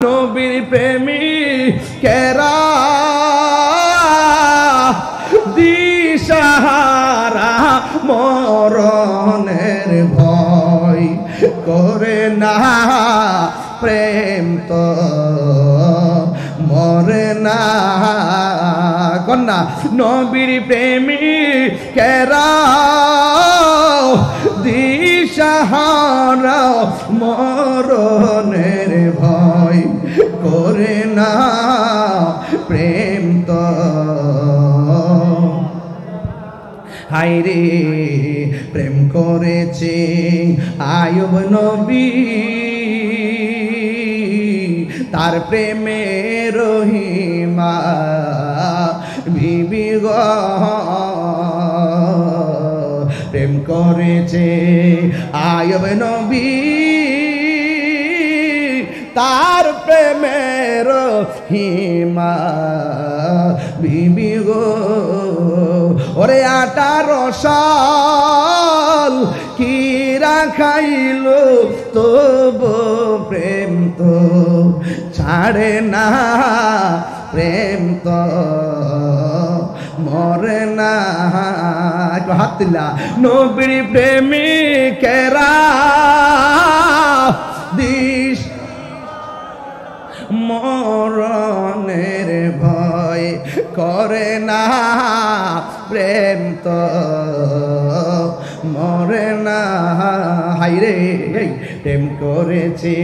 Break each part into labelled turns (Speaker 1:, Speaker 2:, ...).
Speaker 1: নবীর প্রেমিকেরা দিশাহারা মরণের ভয় করে না, প্রেম তো মরে না। কন্যা নবীর প্রেমিকেরা দিশাহারা মরণের ভয় করে না, প্রেম তো হায়রে প্রেম করেছে আয়ুব নবী, তার প্রেমে রহিমা বিবি গো। প্রেম করেছে আয়ুব নবী, তার প্রেমের রহিমা বিবি গো। ওরে 18 সাল কি রাখাইল তবু প্রেম তো ছাড়ে না, প্রেম তো মরে না। একটু হাত দিলা। নবীর প্রেমিকেরা দিশ মরণের ভয় করে না, প্রেম তো মরে না। হায়রে প্রেম করেছে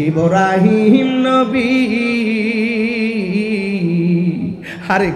Speaker 1: ইব্রাহিম নবী। আরে